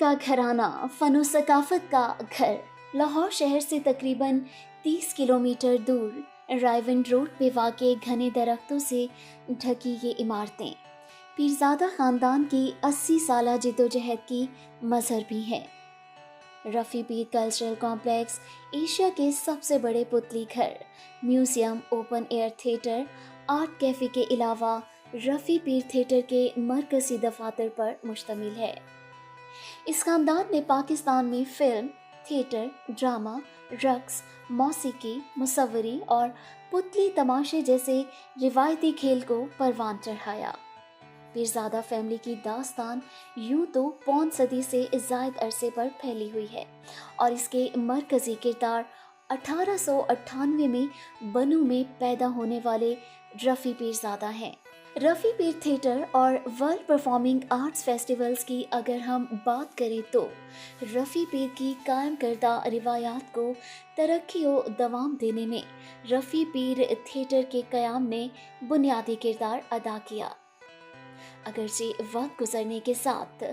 का घराना, फनो सकाफत का घर। लाहौर शहर से तकरीबन 30 किलोमीटर दूर रायविंड रोड पे वाक़े घने दरख्तों से ढकी ये इमारतें पीरज़ादा ख़ानदान की 80 साला जिद्दोजहद की मज़हर भी हैं। रफ़ी पीर कल्चरल कॉम्प्लेक्स एशिया के सबसे बड़े पुतली घर, museum, open air theatre, art cafe के अलावा रफ़ी पीर थिएटर के मरकज़ी दफ़ातर पर मुश्तमिल है। इस खानदान ने पाकिस्तान में फिल्म, थिएटर, ड्रामा, रक्स, मौसीकी, मुसव्वरी और पुतली तमाशे जैसे रिवायती खेल को परवान चढ़ाया। पीरज़ादा फैमिली की दास्तान यूं तो पौन सदी से ज़ायद अरसे पर फैली हुई है और इसके मरकज़ी किरदार 1898 में बनू में पैदा होने वाले रफ़ी पीरज़ादा हैं। रफ़ी पीर थिएटर और वर्ल्ड परफॉर्मिंग आर्ट्स फेस्टिवल्स की अगर हम बात करें तो रफ़ी पीर की कायम करदा रिवायात को तरक्की और दवाम देने में रफ़ी पीर थिएटर के क़याम ने बुनियादी किरदार अदा किया। अगरचे वक्त गुजरने के साथ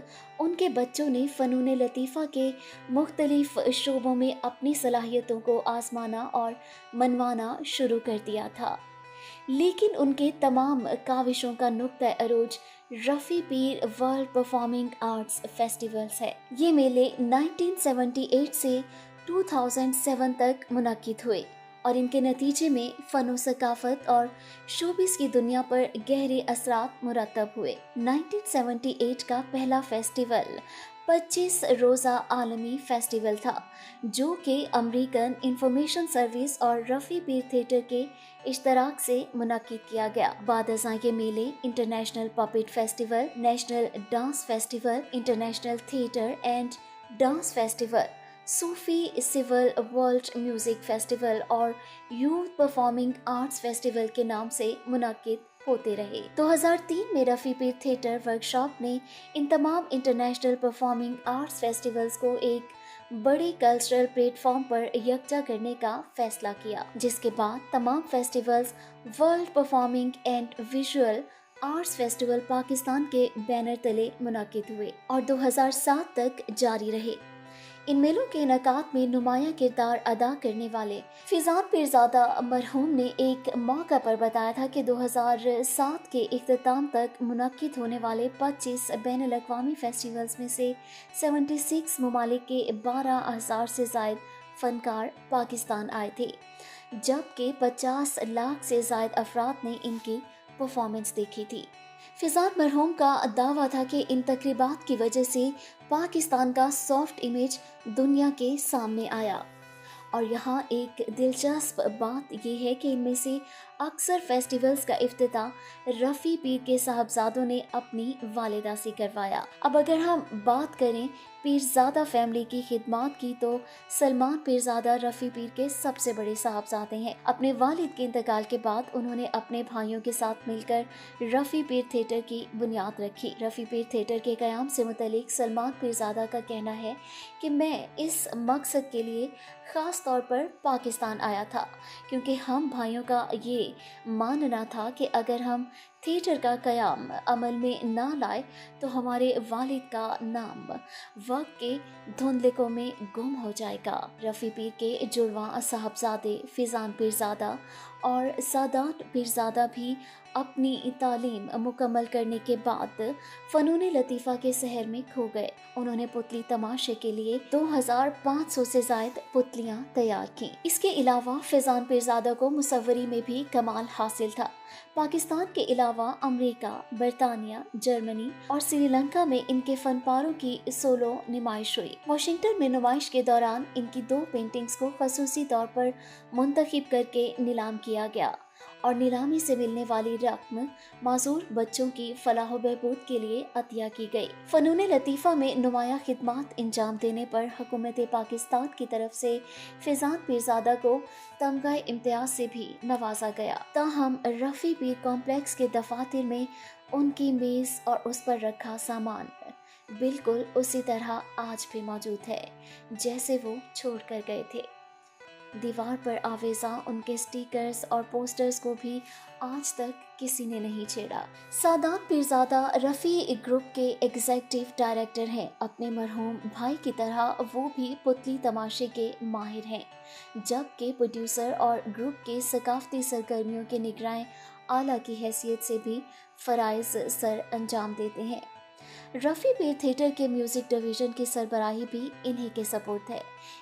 उनके बच्चों ने फ़नून लतीफ़ा के मुख्तलिफ शोबों में अपनी सलाहियतों को आजमाना और मनवाना शुरू कर दिया था, लेकिन उनके तमाम काविशों का नुक्ता अरोज रफ़ी पीर वर्ल्ड परफॉर्मिंग आर्ट्स फेस्टिवल्स है। ये मेले 1978 से 2007 तक मुनक्किद हुए और इनके नतीजे में फ़नो सकाफत और शोबिस की दुनिया पर गहरे असरात मुरतब हुए। 1978 का पहला फेस्टिवल 25 रोज़ा आलमी फेस्टिवल था, जो कि अमेरिकन इंफॉर्मेशन सर्विस और रफ़ी पीर थिएटर के इश्तराक से मुनक्किद किया गया। बाद अज़ां के मेले international puppet festival, national dance festival, international theatre and dance festival, Sufi civil world music festival और यूथ परफॉर्मिंग आर्ट्स फेस्टिवल के नाम से मुनक्किद होते रहे। 2003 में रफ़ी पीर थिएटर वर्कशॉप ने इन तमाम इंटरनेशनल परफॉर्मिंग आर्ट्स फेस्टिवल्स को एक बड़े कल्चरल प्लेटफॉर्म पर यकजा करने का फैसला किया, जिसके बाद तमाम festivals world performing and visual arts festival Pakistan के बैनर तले मुनक्किद हुए और 2007 तक जारी रहे। इन मेलों के इनकाद में नुमाया किरदार अदा करने वाले फिजान पीरज़ादा मरहूम ने एक मौका पर बताया था कि 2007 के इख्तिताम तक मुनक्किद होने वाले 25 बैनुल अक़वामी फेस्टिवल्स में से 76 ममालिक के 12,000 से ज़ायद फ़नकार पाकिस्तान आए थे, जबकि 50 लाख से ज़ायद अफराद ने इनकी परफॉर्मेंस देखी थी। फिजान मरहूम का दावा था कि इन तकरीबात की वजह से पाकिस्तान का सॉफ्ट इमेज दुनिया के सामने आया और यहाँ एक दिलचस्प बात यह है कि इनमें से अक्सर फेस्टिवल्स का इफ्तिताह रफ़ी पीर के साहबजादों ने अपनी वालिदा से करवाया। अब अगर हम बात करें पीरज़ादा फैमिली की खिदमात की तो सलमान पीरज़ादा रफ़ी पीर के सबसे बड़े साहबजादे हैं। अपने वालिद के इंतकाल के बाद उन्होंने अपने भाइयों के साथ मिलकर रफ़ी पीर थिएटर की बुनियाद रखी। रफ़ी पीर थिएटर के क़याम से मुतल्लिक सलमान पीरज़ादा का कहना है कि मैं इस मकसद के लिए ख़ास तौर पर पाकिस्तान आया था, क्योंकि हम भाइयों का ये मानना था कि अगर हम थिएटर का क़याम अमल में ना लाए तो हमारे वालिद का नाम वक्त के धुंधलिकों में गुम हो जाएगा। रफ़ी पीर के जुड़वा साहबजादे फिजान पीरज़ादा और सादात पीरज़ादा भी अपनी तालीम मुकम्मल करने के बाद फ़नून लतीफ़ा के शहर में खो गए। उन्होंने पुतली तमाशे के लिए 2500 से ज़ायद पुतलियाँ तैयार की। इसके अलावा फिजान पीरज़ादा को मुसव्वरी में भी कमाल हासिल था। पाकिस्तान के अलावा अमेरिका, बरतानिया, जर्मनी और श्रीलंका में इनके फनपारों की सोलो नुमाइश हुई। वाशिंगटन में नुमाइश के दौरान इनकी 2 पेंटिंग्स को खसूसी तौर पर मुंतखब करके नीलाम किया गया और नीलामी से मिलने वाली रकम माजूर बच्चों की फलाह बहबूद के लिए अतिया की गई। फ़नून लतीफ़ा में नुमाया खिदमात इंजाम देने पर हुकूमत पाकिस्तान की तरफ से फिजान पीरज़ादा को तमगा इम्तियाज से भी नवाजा गया। ताहम रफ़ी पीर कॉम्प्लेक्स के दफातर में उनकी मेज़ और उस पर रखा सामान बिल्कुल उसी तरह आज भी मौजूद है जैसे वो छोड़ कर गए थे। दीवार पर आवेजा उनके स्टिकर्स और पोस्टर्स को भी आज तक किसी ने नहीं छेड़ा। सादात पीरज़ादा रफ़ी ग्रुप के एग्जीक्यूटिव डायरेक्टर हैं। अपने मरहूम भाई की तरह वो भी पुतली तमाशे के माहिर हैं, जबकि प्रोड्यूसर और ग्रुप के सकाफती सरगर्मियों के निगरान आला की हैसियत से भी फ़राइज़ सर अंजाम देते हैं। रफ़ी पीर थिएटर के म्यूज़िक डिवीज़न की सरबराही भी इन्हीं के सपुर्द है।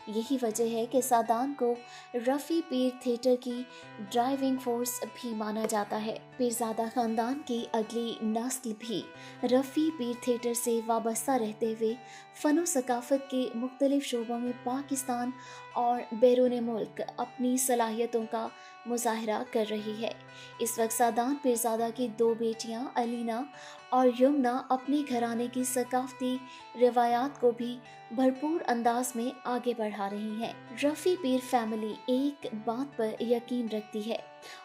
यही वजह है कि सादान को रफ़ी पीर थिएटर की ड्राइविंग फोर्स भी माना जाता है। पीरज़ादा ख़ानदान की अगली नस्ल भी रफ़ी पीर थिएटर से वाबस्ता रहते हुए फ़न सकाफ़त के मुख्तलिफ शोबों में पाकिस्तान और बैरून मुल्क अपनी सलाहियतों का मुज़ाहरा कर रही है। इस वक्त सादान पीरज़ादा की 2 बेटियां अलीना और यमुना अपने घराने की सकाफती रिवायात को भी भरपूर अंदाज में आगे बढ़ा रही हैं। रफ़ी पीर फैमिली एक बात पर यकीन रखती है।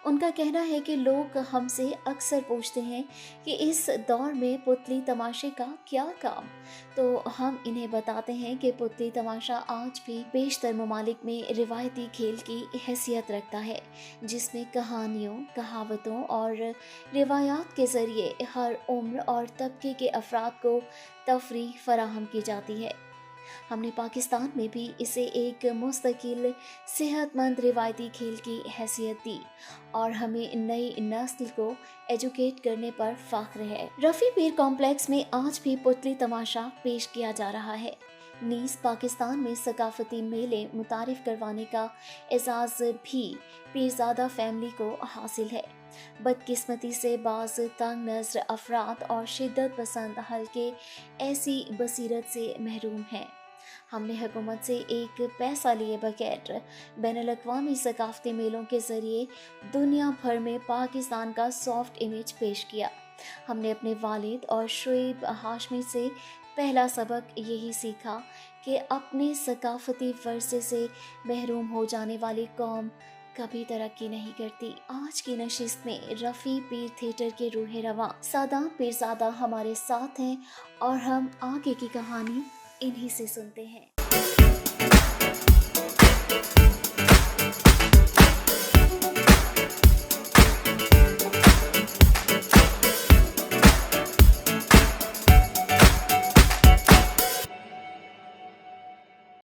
उनका कहना है कि लोग हमसे अक्सर पूछते हैं कि इस दौर में पुतली तमाशे का क्या काम, तो हम इन्हें बताते हैं कि पुतली तमाशा आज भी बेशतर ममालिक में रिवायती खेल की हैसियत रखता है, जिसमें कहानियों, कहावतों और रिवायात के ज़रिए हर उम्र और तबके के अफराद को तफरीह फराहम की जाती है। हमने पाकिस्तान में भी इसे एक मुस्तकिल सेहतमंद रिवायती खेल की हैसियत दी और हमें नई नस्ल को एजुकेट करने पर फ़ख्र है। रफ़ी पीर कॉम्प्लेक्स में आज भी पुतली तमाशा पेश किया जा रहा है। नीज़ पाकिस्तान में सकाफती मेले मुतारिफ करवाने का एजाज़ भी पीरज़ादा फैमिली को हासिल है। बदकिस्मती से बाज़ तंग नज़र अफराद और शिद्दत पसंद हल्के ऐसी बसीरत से महरूम हैं। हमने हुकूमत से एक पैसा लिए बगैर बैनुल-अक़वामी सकाफ़ती मेलों के ज़रिए दुनिया भर में पाकिस्तान का सॉफ्ट इमेज पेश किया। हमने अपने वालिद और शुएब हाशमी से पहला सबक यही सीखा कि अपने सकाफ़ती वर्से से महरूम हो जाने वाली कौम कभी तरक्की नहीं करती। आज की नशिस्त में रफ़ी पीर थिएटर के रूह रवां सादात पीरज़ादा हमारे साथ हैं और हम आगे की कहानी इन्हीं से सुनते हैं।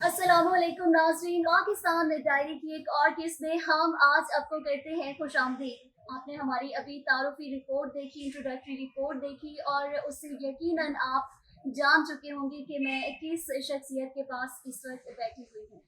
अस्सलामुअलैकुम नाज़रीन, पाकिस्तान में डायरी की एक और किस्त में हम आज आपको कहते हैं खुशामदीद। आपने हमारी अभी तारुफी रिपोर्ट देखी, इंट्रोडक्टरी रिपोर्ट देखी और उससे यकीनन आप जान चुके होंगे कि मैं किस शख्सियत के पास इस वक्त बैठी हुई हूँ।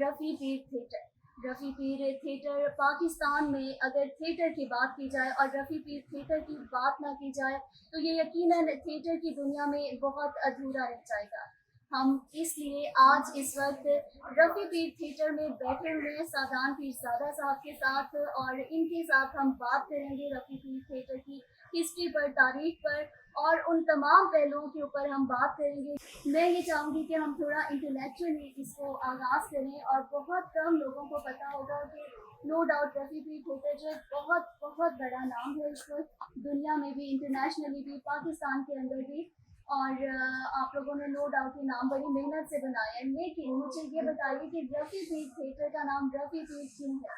रफ़ी पीर थिएटर। रफ़ी पीर थिएटर पाकिस्तान में अगर थिएटर की बात की जाए और रफ़ी पीर थिएटर की बात ना की जाए तो ये यकीनन थिएटर की दुनिया में बहुत अधूरा रह जाएगा। हम इसलिए आज इस वक्त रफ़ी पीर थिएटर में बैठे हुए हैं सादान पीरज़ादा साहब के साथ और इनके साथ हम बात करेंगे रफ़ी पीर थिएटर की हिस्ट्री पर, तारीख पर और उन तमाम पहलुओं के ऊपर हम बात करेंगे। मैं ये चाहूँगी कि हम थोड़ा इंटेलेक्चुअली इसको आगाज़ करें और बहुत कम लोगों को पता होगा कि नो डाउट रफ़ी पीर थिएटर जो बहुत बहुत बड़ा नाम है इस वक्त दुनिया में भी, इंटरनेशनली भी, पाकिस्तान के अंदर भी और आप लोगों ने नो डाउट ये नाम बड़ी मेहनत से बनाया है। लेकिन मुझे ये बताइए कि रफ़ी पीर थिएटर का नाम रफ़ी पीर क्यों है?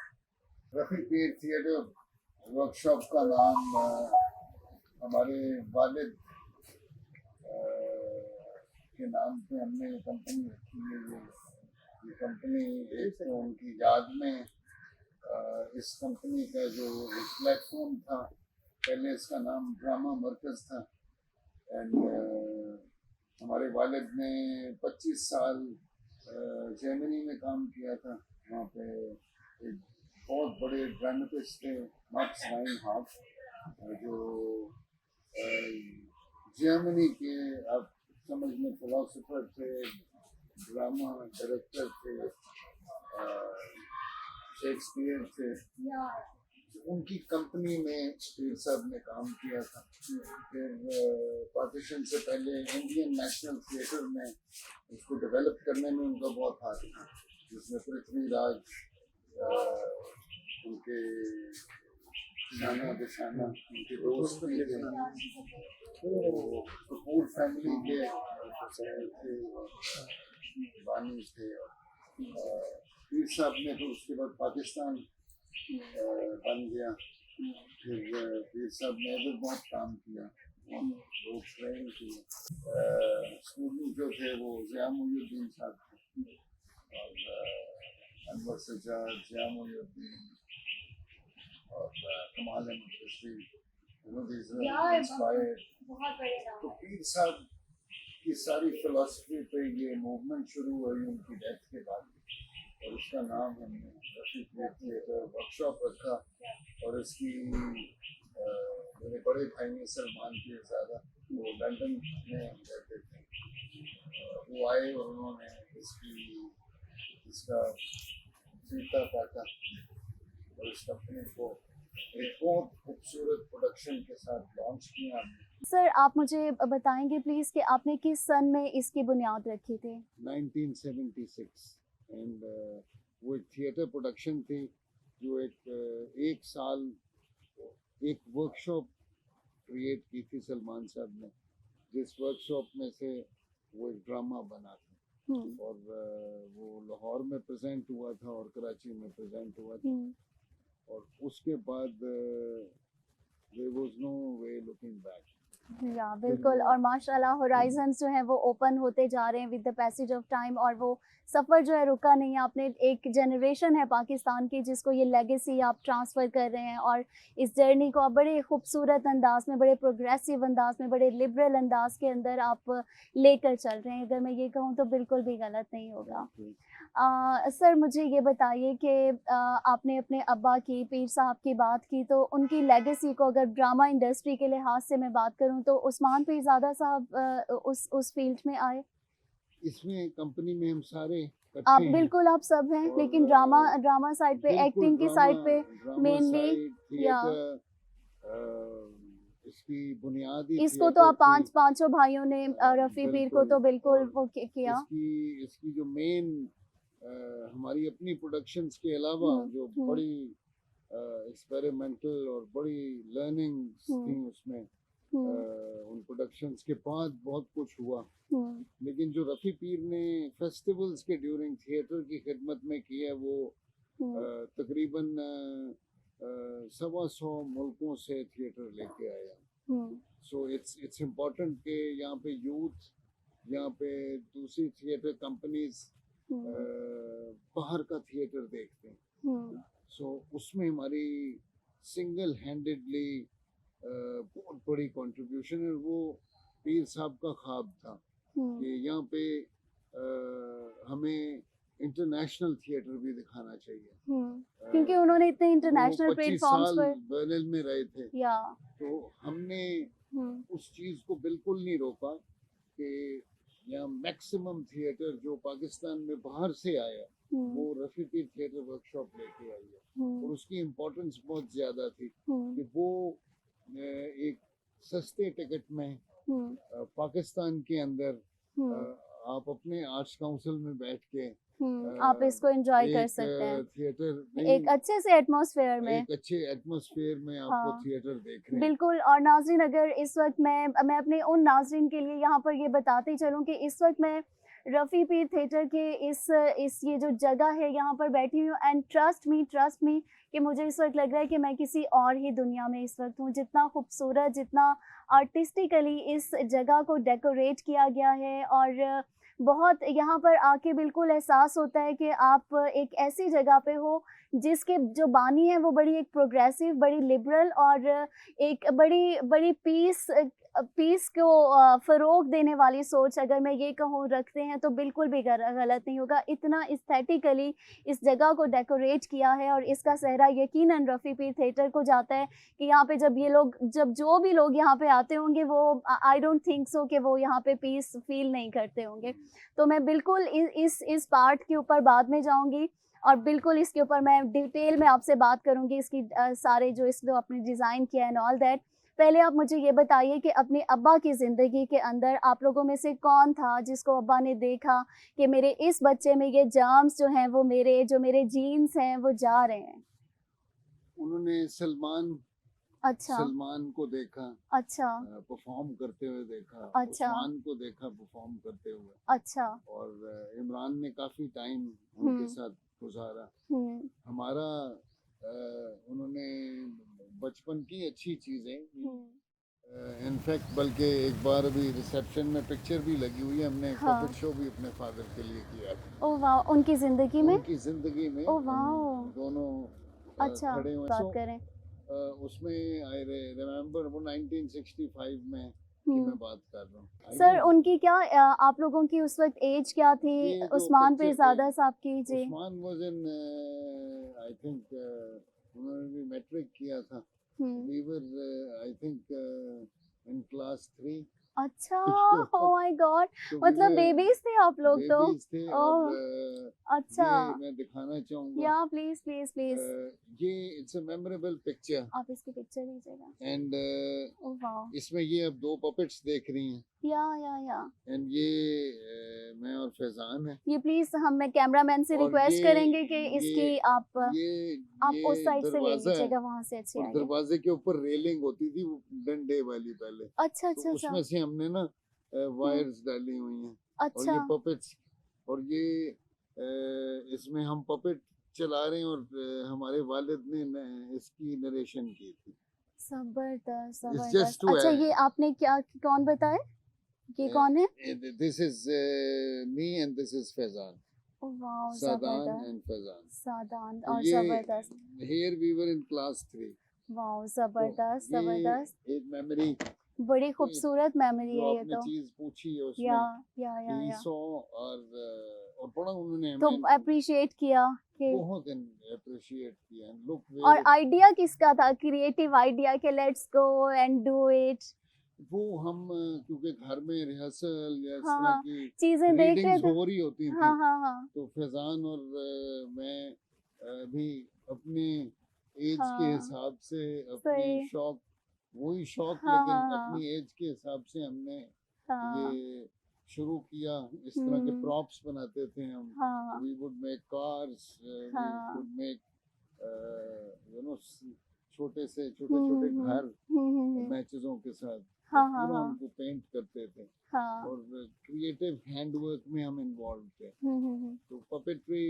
रफ़ी पीर थिएटर वर्कशॉप का नाम हमारे वालिद के नाम पे हमने कंपनी रखी है। ये कंपनी एक तो उनकी याद में इस कंपनी का जो एक प्लेटफॉर्म था, पहले इसका नाम ड्रामा मरकज़ था एंड हमारे वालिद ने 25 साल जर्मनी में काम किया था। वहाँ पे एक बहुत बड़े ड्रामेटिस्ट थे मैक्स राइनहार्ट, जो जर्मनी के आप समझ में फिलोसोफर थे, ड्रामा डायरेक्टर थे, शेक्सपियर थे। उनकी कंपनी में पीर साहब ने काम किया था। फिर पार्टीशन से पहले इंडियन नेशनल थिएटर में उसको डेवलप करने में उनका बहुत हाथ था, जिसमें पृथ्वीराज उनके शाना बेशाना उनके दोस्त भी थे, तो कपूर फैमिली के थे, बानी थे। पीर साहब ने फिर उसके बाद पाकिस्तान बन गया। फिर पीर साहब ने भी बहुत काम किया, बहुत ट्रेन किए। स्कूली जो थे वो ज़िया मुहीउद्दीन साहब थे और अनवर सज्जाद, ज़िया मुहीउद्दीन और कमाल अहमद रिजवी, इंस्पायर्ड। तो पीर साहब की सारी फिलॉसफी पे ये मूवमेंट शुरू हुई उनकी डेथ के बाद, और उसका नाम हमने रफ़ी पीर थिएटर वर्कशॉप रखा। और इसकी मेरे बड़े भाई ने सलमान पीर ज़्यादा, वो लंदन में रहते थे, वो आए और उन्होंने इसका फीता काटा और इस कंपनी को एक बहुत खूबसूरत प्रोडक्शन के साथ लॉन्च किया। सर आप मुझे बताएंगे प्लीज़ कि आपने किस सन में इसकी बुनियाद रखी थी? 1976 एंड वो एक थिएटर प्रोडक्शन थी जो एक साल एक वर्कशॉप क्रिएट की थी सलमान साहब ने, जिस वर्कशॉप में से वो एक ड्रामा बना था और वो लाहौर में प्रेजेंट हुआ था और कराची में प्रेजेंट हुआ था। और उसके बाद there was no way looking back। या बिल्कुल, और माशाल्लाह होराइजन्स जो हैं वो ओपन होते जा रहे हैं with the passage of time, और वो सफ़र जो है रुका नहीं है। आपने एक जनरेशन है पाकिस्तान की जिसको ये लेगेसी आप ट्रांसफ़र कर रहे हैं, और इस जर्नी को आप बड़े खूबसूरत अंदाज में, बड़े प्रोग्रेसिव अंदाज में, बड़े लिबरल अंदाज के अंदर आप लेकर चल रहे हैं। अगर मैं ये कहूँ तो बिल्कुल भी गलत नहीं होगा। सर मुझे ये बताइए कि आपने अपने अब्बा की, पीर साहब की बात की, तो उनकी लेगेसी को अगर ड्रामा इंडस्ट्री के लिहाज से मैं बात करूं तो उस्मान पीरज़ादा साहब उस फील्ड में आए। इसमें कंपनी में हम सारे आप बिल्कुल आप सब हैं, लेकिन ड्रामा साइड पे, एक्टिंग की साइड पे मेनली, या इसकी बुनियादी इसको तो आप पांचों भाइयों ने रफ़ी पीर को तो बिल्कुल वो किया। इसकी जो मेन हमारी अपनी प्रोडक्शंस के अलावा जो बड़ी एक्सपेरिमेंटल और बड़ी लर्निंग्स थी उसमें, उन प्रोडक्शंस के बाद बहुत कुछ हुआ। लेकिन जो रफ़ी पीर ने फेस्टिवल्स के ड्यूरिंग थिएटर की खिदमत में की है, वो तकरीबन 125 मुल्कों से थिएटर लेके आया। सो इट्स इम्पोर्टेंट कि यहाँ पे यूथ, यहाँ पे दूसरी थिएटर कंपनीज बाहर का थिएटर देखते हैं। सो उसमें हमारी सिंगल हैंडेडली बहुत बड़ी कंट्रीब्यूशन है। वो पीर साहब का ख्वाब था कि यहाँ पे हमें इंटरनेशनल थिएटर भी दिखाना चाहिए, क्योंकि उन्होंने इतने इंटरनेशनल प्लेटफॉर्म्स पर बर्लिन में रहे थे। तो हमने उस चीज को बिल्कुल नहीं रोका कि यहाँ मैक्सिमम थिएटर जो पाकिस्तान में बाहर से आया वो रफ़ी पीर थिएटर वर्कशॉप लेके आई है। और उसकी इम्पोर्टेंस बहुत ज्यादा थी कि वो एक सस्ते टिकट में पाकिस्तान के अंदर आप अपने आर्ट्स काउंसिल में बैठ के आप इसको एंजॉय कर सकते हैं, थिएटर एक अच्छे से एटमॉस्फेयर में, एक अच्छे एटमॉस्फेयर में आपको थिएटर देख रहे हैं। बिल्कुल। और नाज़रीन, अगर इस वक्त मैं अपने उन नाज़रीन के लिए यहाँ पर ये बताते चलूँ कि इस वक्त मैं रफ़ी पीर थिएटर के इस ये जो जगह है यहाँ पर बैठी हूँ, एंड ट्रस्ट मी कि मुझे इस वक्त लग रहा है कि मैं किसी और ही दुनिया में इस वक्त हूँ। जितना खूबसूरत, जितना आर्टिस्टिकली इस जगह को डेकोरेट किया गया है, और बहुत यहाँ पर आके बिल्कुल एहसास होता है कि आप एक ऐसी जगह पे हो जिसके जो बानी है वो बड़ी एक प्रोग्रेसिव, बड़ी लिबरल और एक बड़ी पीस को फ़रोग देने वाली सोच, अगर मैं ये कहूँ, रखते हैं तो बिल्कुल भी गलत नहीं होगा। इतना एस्थेटिकली इस जगह को डेकोरेट किया है, और इसका सहरा यकीनन रफ़ी पीर थिएटर को जाता है कि यहाँ पे जब जो भी लोग यहाँ पे आते होंगे वो आई डोंट थिंक सो कि वो यहाँ पे पीस फील नहीं करते होंगे। तो मैं बिल्कुल इस पार्ट के ऊपर बाद में जाऊँगी, और बिल्कुल इसके ऊपर मैं डिटेल में आपसे बात करूँगी, इसकी सारे जो इसको आपने डिज़ाइन किया एंड ऑल दैट। पहले आप मुझे ये बताइए कि अपने अब्बा की ज़िंदगी के अंदर आप लोगों में से कौन था जिसको अब्बा ने देखा कि मेरे इस बच्चे में ये जर्म्स जो हैं वो मेरे जीन्स हैं वो जा रहे हैं? उन्होंने सलमान को देखा, अच्छा, परफॉर्म करते हुए देखा, अच्छा, उस्मान को देखा परफॉर्म करते हुए, अच्छा, और इमरान ने काफी टाइम उनके साथ गुजारा। हम्म, हमारा उन्होंने बचपन की अच्छी चीज़ें, इनफैक्ट बल्कि एक बार अभी रिसेप्शन में पिक्चर भी लगी हुई है, हमने हाँ। पपेट शो भी अपने फादर के लिए किया था। ओह वाह, उनकी जिंदगी में। उनकी ज़िंदगी में ओह हम वाह, दोनों अच्छा खड़े हुए। बात करें। उसमें आई रिमेम्बर वो 1965 में की मैं हम्म, बात कर रहा हूँ। I सर was- उनकी क्या आप लोगों की उस वक्त एज क्या थी? ये जो उस्मान पिक्चर पीरजादा साहब की जी। Usman was in I think उन्होंने भी मैट्रिक किया था। Hmm, we were I think in class 3। अच्छा, तो ओह माय गॉड, तो मतलब बेबीज थे आप लोग तो। बेबीज थे। और ओह अच्छा, ये मैं दिखाना चाहूँगा। या प्लीज प्लीज प्लीज, ये इट्स अ मेमोरेबल पिक्चर आप इसकी पिक्चर लीजिएगा। एंड ओह वाह, इसमें ये अब 2 पपेट्स देख रही हैं या एंड ये मैं और फैजान है। ये प्लीज मैं कैमरामैन से और रिक्वेस्ट करेंगे कि ये इसकी आप ये उस साइड से ले दरवाजा है लीजिएगा, वहां से अच्छी और आएगी। दरवाजे के ऊपर रेलिंग होती थी वो डंडे वाली पहले, अच्छा तो अच्छा अच्छा। उसमें से हमने ना वायर्स डाली हुई हैं और अच्छा, ये पपेट्स और ये इसमें हम पपेट चला रहे हैं और हमारे वालिद ने इसकी नरेशन की थी। जबरदस्त इट्स जबरदस्त। जस्ट टू अच्छा, ये आपने क्या, कौन बताए, ये कौन है? This is me and this is Faizan, oh वाह, सादान जबरदस्त, एंड फैजान। सादान तो और ये जबरदस्त। Here we were in class 3। वाह, तो जबरदस्त ये जबरदस्त, एक मेमोरी, बड़ी खूबसूरत मेमोरी जो है ये आपने तो। चीज पूछी है या उसमें या ही या सॉ और बड़ा उन्होंने तो हमें अप्रिशिएट किया कि, बहुत अप्रिशिएट किया। लुक और वेयर आइडिया किसका था, क्रिएटिव आइडिया के let's go and do it? वो हम क्योंकि घर में रिहर्सल या इस हाँ तरह हाँ, की चीजें देख रहे रीडिंग्स थे। हो रही होती थी, हाँ हाँ हाँ तो फैजान और मैं भी अपने एज के हाँ, हिसाब से अपनी सही, शौक, वही शौक हाँ लेकिन हाँ हाँ अपनी एज के हिसाब से हमने हाँ, ये शुरू किया। इस तरह के हम्म, प्रॉप्स बनाते थे हम। हाँ we would make cars, we हाँ, कुड मेक यू नो छोटे से छोटे हम्म छोटे हम्म घर हम्म, मैचेजों के साथ, और हाँ हाँ पूरा हाँ उनको पेंट करते थे हाँ, और क्रिएटिव हैंडवर्क में हम इन्वॉल्व थे। हम्म, तो पपेट्री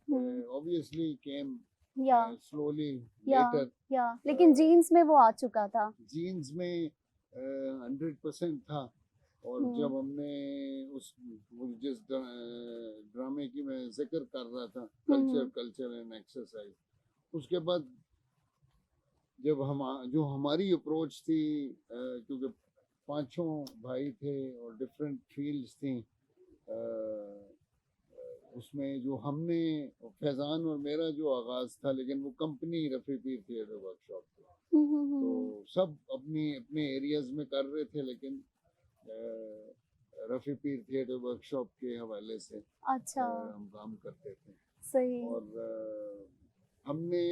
हम्म, obviously came या slowly या later। या लेकिन जीन्स में वो आ चुका था। जीन्स में 100% था। और जब हमने उस वो जिस ड्रामे की मैं जिक्र कर रहा था, कल्चर एंड एक्सरसाइज, उसके बाद जब हम जो हमारी अप्रोच थी, क्योंकि 5 भाई थे और डिफरेंट फील्ड्स थी, उसमें जो हमने फैजान और मेरा जो आगाज़ था, लेकिन वो कंपनी रफ़ी पीर थिएटर वर्कशॉप थी, तो सब अपनी अपने एरियाज में कर रहे थे, लेकिन रफ़ी पीर थिएटर वर्कशॉप के हवाले से अच्छा, हम काम करते थे। सही, और हमने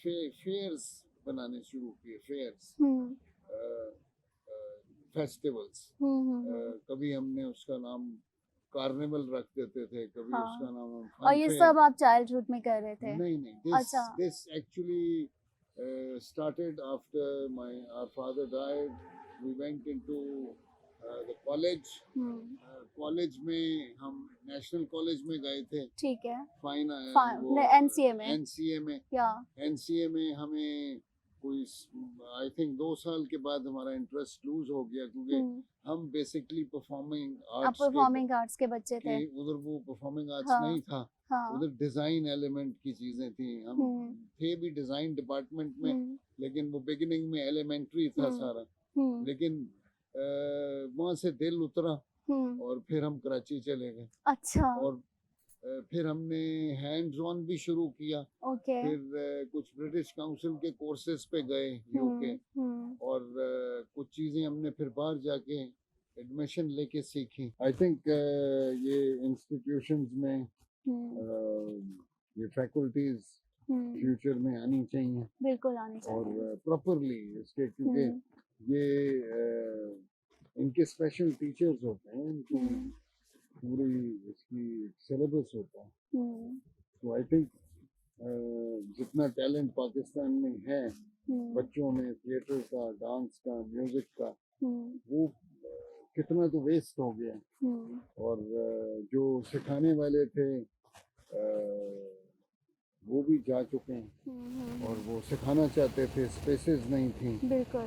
फेयर्स बनाने शुरू किए, फेयर्स, फेस्टिवल्स। कभी हमने उसका नाम कार्निवल रख देते थे, कभी हाँ, उसका नाम हम और फन ये फेयर। सब आप चाइल्डहुड में कर रहे थे? नहीं, अच्छा, this actually started after our father died. We went into the college. College में हम नेशनल कॉलेज में गए थे, ठीक है, फाइन वो एनसीए में, एनसीए में। या एनसीए में हमें कोई आई थिंक 2 साल के बाद हमारा इंटरेस्ट लूज हो गया, क्योंकि हम बेसिकली परफॉर्मिंग आप आर्ट्स परफॉर्मिंग आर्ट्स के बच्चे थे। उधर वो परफॉर्मिंग आर्ट्स हाँ नहीं था, हाँ, उधर डिजाइन एलिमेंट की चीजें थी। हम थे भी डिजाइन डिपार्टमेंट में, लेकिन वो बिगिनिंग में एलिमेंट्री था सारा। लेकिन वहाँ से दिल उतरा और फिर हम कराची चले गए। अच्छा, और फिर हमने हैंड्स ऑन भी शुरू किया। ओके, फिर कुछ ब्रिटिश काउंसिल के कोर्सेज पे गए यूके, और कुछ चीज़ें हमने फिर बाहर जाके एडमिशन लेके सीखी। आई थिंक ये इंस्टीट्यूशंस में ये फैकल्टीज फ्यूचर में आनी चाहिए, बिल्कुल आनी चाहिए, और प्रॉपरली इसके, क्योंकि ये इनके स्पेशल टीचर्स होते हैं, इनकी पूरी इसकी सिलेबस होता है। तो आई थिंक जितना टैलेंट पाकिस्तान में है बच्चों में, थिएटर का, डांस का, म्यूजिक का, वो कितना तो वेस्ट हो गया। और जो सिखाने वाले थे वो भी जा चुके हैं और वो सिखाना चाहते थे, स्पेसेस नहीं थी। बिल्कुल।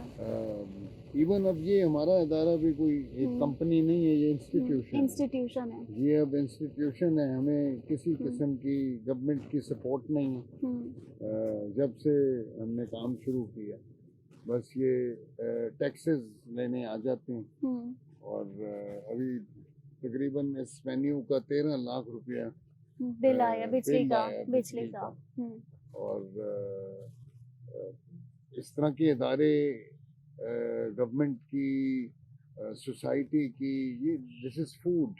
इवन अब ये हमारा अदारा भी कोई एक कंपनी नहीं है, ये इंस्टीट्यूशन है। इंस्टीट्यूशन है। ये अब इंस्टीट्यूशन है, हमें किसी किस्म की गवर्नमेंट की सपोर्ट नहीं है। जब से हमने काम शुरू किया बस ये टैक्सेस लेने आ जाते हैं और अभी तकरीबन इस वेन्यू का 13 लाख रुपया बिल आया बिजली बिल का, आया बिजली बिजली का। का। और इस तरह के इदारे गवर्नमेंट की, सोसाइटी की, ये दिस इज फूड।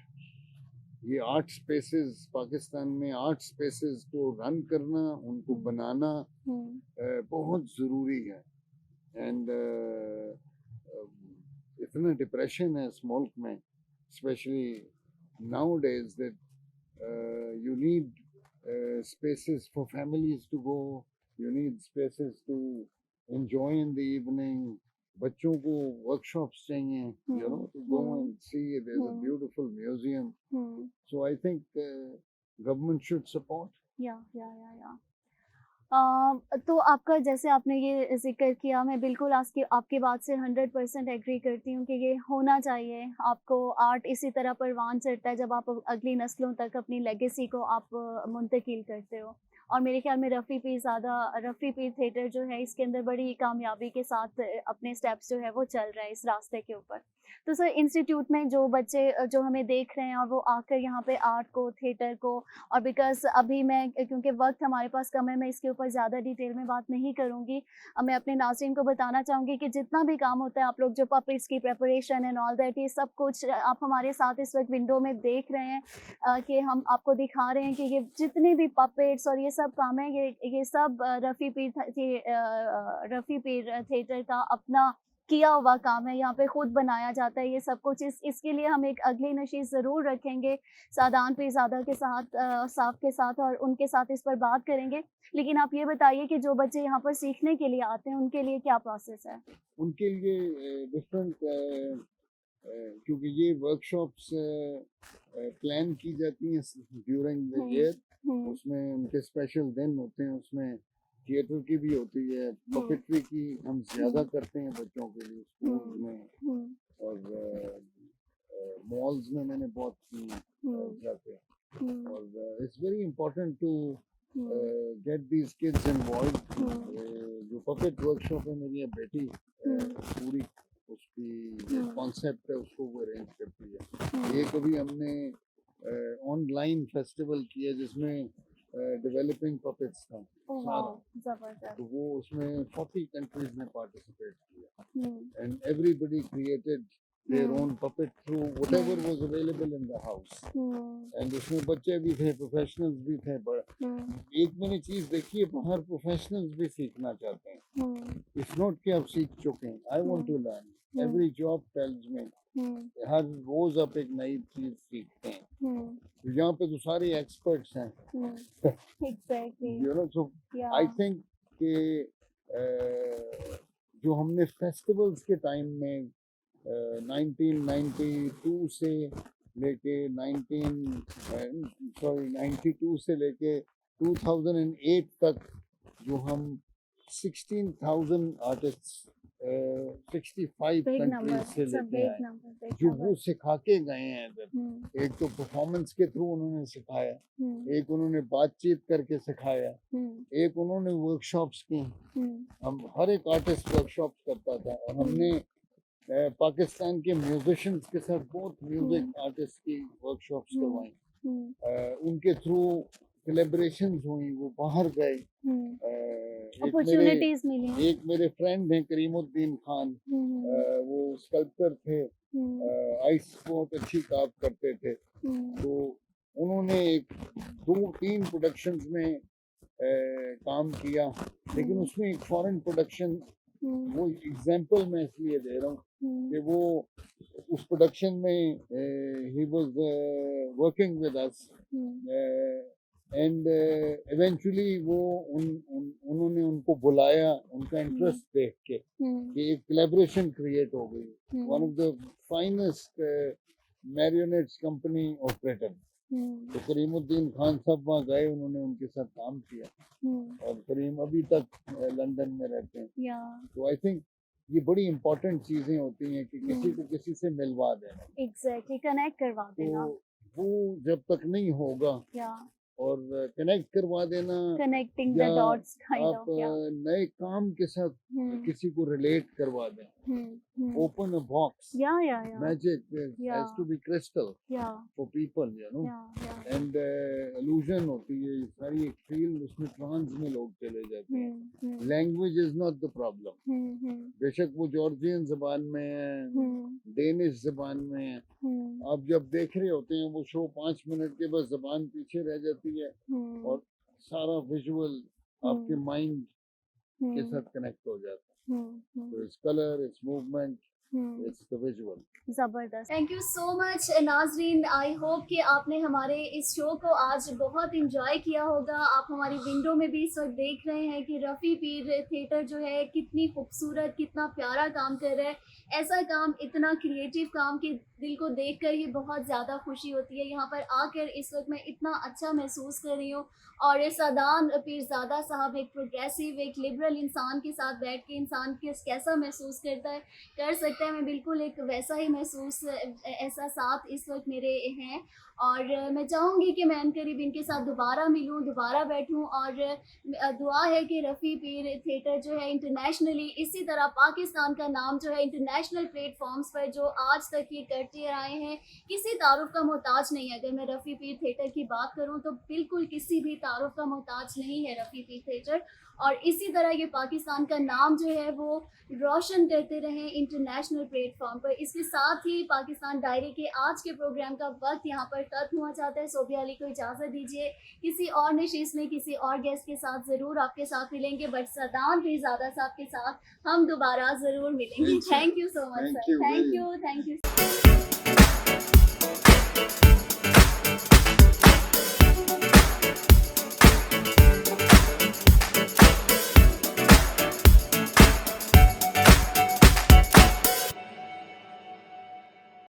ये आर्ट स्पेसेस, पाकिस्तान में आर्ट स्पेसेस को रन करना, उनको बनाना बहुत ज़रूरी है। एंड इतना डिप्रेशन है इस मुल्क में, specially now days, that you need spaces for families to go, you need spaces to enjoy in the evening. बच्चों को workshops चाहिए, you know, to go and see. There's a beautiful museum. So I think government should support. या तो आपका, जैसे आपने ये ज़िक्र किया, मैं बिल्कुल आपकी बात से 100% एग्री करती हूँ कि ये होना चाहिए। आपको आर्ट इसी तरह परवान चढ़ता है जब आप अगली नस्लों तक अपनी लेगेसी को आप मुंतकिल करते हो। और मेरे ख्याल में रफ़ी पीर थिएटर जो है, इसके अंदर बड़ी कामयाबी के साथ अपने स्टेप्स जो है वो चल रहा है इस रास्ते के ऊपर। तो सर, इंस्टीट्यूट में जो बच्चे जो हमें देख रहे हैं और वो आकर यहाँ पे आर्ट को, थिएटर को, और बिकॉज़ अभी मैं, क्योंकि वक़्त हमारे पास कम है, मैं इसके ऊपर ज़्यादा डिटेल में बात नहीं करूँगी। मैं अपने नाज़रीन को बताना चाहूँगी कि जितना भी काम होता है, आप लोग जो पपेट्स की प्रिपरेशन एंड ऑल दैट, ये सब कुछ आप हमारे साथ इस वक़्त विंडो में देख रहे हैं, कि हम आपको दिखा रहे हैं कि ये जितने भी पपेट्स और ये सब काम है, ये सब रफ़ी पीर थिएटर का अपना किया हुआ काम है। यहाँ पे खुद बनाया जाता है ये सब कुछ। इसके लिए हम एक अगली नशीद ज़रूर रखेंगे सादान पीरज़ादा के साथ, साफ़ के साथ, और उनके साथ इस पर बात करेंगे। लेकिन आप ये बताइए कि जो बच्चे यहाँ पर सीखने के लिए आते हैं, उनके लिए क्या प्रोसेस है? उनके लिए डिफरेंट, क्योंकि ये वर्कशॉप्स प्लान की जाती हैं ड्यूरिंग द ईयर। उसमें उनके स्पेशल दिन होते हैं, उसमें थिएटर की भी होती है, पपेट्री की हम ज़्यादा करते हैं बच्चों के लिए स्कूल में, और मॉल्स में मैंने बहुत की जाते हैं। और it's very important to get these kids involve. जो पपेट वर्कशॉप है, मेरी बेटी पूरी उसकी कॉन्सेप्ट है, उसको वो अरेंज करती है। एक अभी हमने ऑनलाइन फेस्टिवल किया जिसमें डेवलपिंग पपेट्स था सारा, तो वो उसमें 40 कंट्रीज ने पार्टिसिपेट किया, and everybody created their own puppet through whatever was available in the house. And उसमें बच्चे भी थे, प्रोफेशनल्स भी थे, पर एक मैंने चीज देखी है, बाहर प्रोफेशनल्स भी सीखना चाहते हैं। इट्स नॉट कि आप सीख चुके हैं, I want to learn. Every job tells me, हर रोज आप एक नई चीज सीखते हैं। तो यहाँ पे तो सारे एक्सपर्ट्स हैं। Exactly. You know, so Yeah. I think कि जो हमने फेस्टिवल्स के टाइम में 1992 से लेके 92 से लेके 2008 तक जो हम 16,000 आर्टिस्ट्स 65 Big कंट्रीज number. से It's a लेके big आए, number. Big जो number. वो सिखा के गए हैं इधर। एक तो परफॉर्मेंस के थ्रू उन्होंने सिखाया, एक उन्होंने बातचीत करके सिखाया, एक उन्होंने वर्कशॉप्स की। हम हर एक आर्टिस्ट वर्कशॉप्स करता था, और हमने पाकिस्तान के म्यूजिशियंस के साथ बहुत म्यूजिक आर्टिस्ट की वर्कशॉप्स करवाई। उनके थ्रू कोलैबोरेशंस हुई, वो बाहर गए। अपॉर्चुनिटीज मिली। एक मेरे फ्रेंड हैं करीमुद्दीन खान, वो स्कल्पटर थे, आइस बहुत अच्छी कार्व करते थे। तो उन्होंने 2-3 प्रोडक्शंस में काम किया, लेकिन उसमें एक फॉरेन प्रोडक्शन, वो एग्जांपल मैं इसलिए दे रहा हूँ कि वो उस प्रोडक्शन में he was working with us, and eventually वो उन्होंने उनको बुलाया, उनका इंटरेस्ट देख के कि एक कोलैबोरेशन क्रिएट हो गई। One of the finest marionettes company of Britain, तो करीमुद्दीन खान साहब वहाँ गए, उन्होंने उनके साथ काम किया और करीम अभी तक लंदन में रहते हैं। तो आई थिंक ये बड़ी इम्पोर्टेंट चीजें होती हैं कि किसी को किसी से मिलवा देना। एग्जैक्टली, कनेक्ट करवा देना। तो वो जब तक नहीं होगा और कनेक्ट करवा देना, कनेक्टिंग द या डॉट्स काइंड आप ऑफ, नए काम के साथ किसी को रिलेट करवा दें। Open a box, magic has to be crystal for people, you know, and illusion होती है ये सारी, एक फील्ड, उसमें ट्रांस में लोग चले जाते हैं। Language is not the problem, बेशक वो जॉर्जियन जबान में है, डेनिश जबान में है, आप जब देख रहे होते हैं वो शो 5 मिनट के बाद जबान पीछे रह जाती है और सारा विजुअल आपके माइंड के साथ कनेक्ट हो जाता है। तो its colour, it's movement, it's the visual. जबरदस्त। थैंक यू सो मच नाजरीन, आई होप कि आपने हमारे इस शो को आज बहुत इंजॉय किया होगा। आप हमारी विंडो में भी इस वक्त देख रहे हैं कि रफ़ी पीर थिएटर जो है कितनी खूबसूरत, कितना प्यारा काम कर रहा है। ऐसा काम, इतना क्रिएटिव काम कि दिल को देखकर ही बहुत ज़्यादा खुशी होती है। यहाँ पर आकर इस वक्त मैं इतना अच्छा महसूस कर रही हूँ। और सदान पीरज़ादा साहब एक प्रोग्रेसिव, एक लिबरल इंसान के साथ बैठ के इंसान कैसा महसूस कर सकता है, मैं बिल्कुल एक वैसा ही महसूस, ऐसा साथ इस वक्त मेरे हैं। और मैं चाहूँगी कि मैं अनकरीब इनके साथ दोबारा मिलूँ, दोबारा बैठूँ। और दुआ है कि रफ़ी पीर थिएटर जो है इंटरनेशनली, इसी तरह पाकिस्तान का नाम जो है इंटरनेशनल प्लेटफॉर्म्स पर जो आज तक ये करते आए हैं, किसी तारुफ का मोहताज नहीं है। अगर मैं रफ़ी पीर थिएटर की बात करूँ तो बिल्कुल किसी भी तारुफ का मोहताज नहीं है रफ़ी पीर थिएटर। और इसी तरह ये पाकिस्तान का नाम जो है वो रोशन करते रहें इंटरनेशनल प्लेटफॉर्म पर। इसके साथ ही पाकिस्तान डायरी के आज के प्रोग्राम का वक्त यहाँ पर खत्म हुआ चाहता है। सोबिया अली को इजाज़त दीजिए, किसी और नशीस में किसी और गेस्ट के साथ ज़रूर आपके साथ मिलेंगे, बट सदान पीरज़ादा साहब के साथ हम दोबारा ज़रूर मिलेंगे। Thank you so much sir, thank you.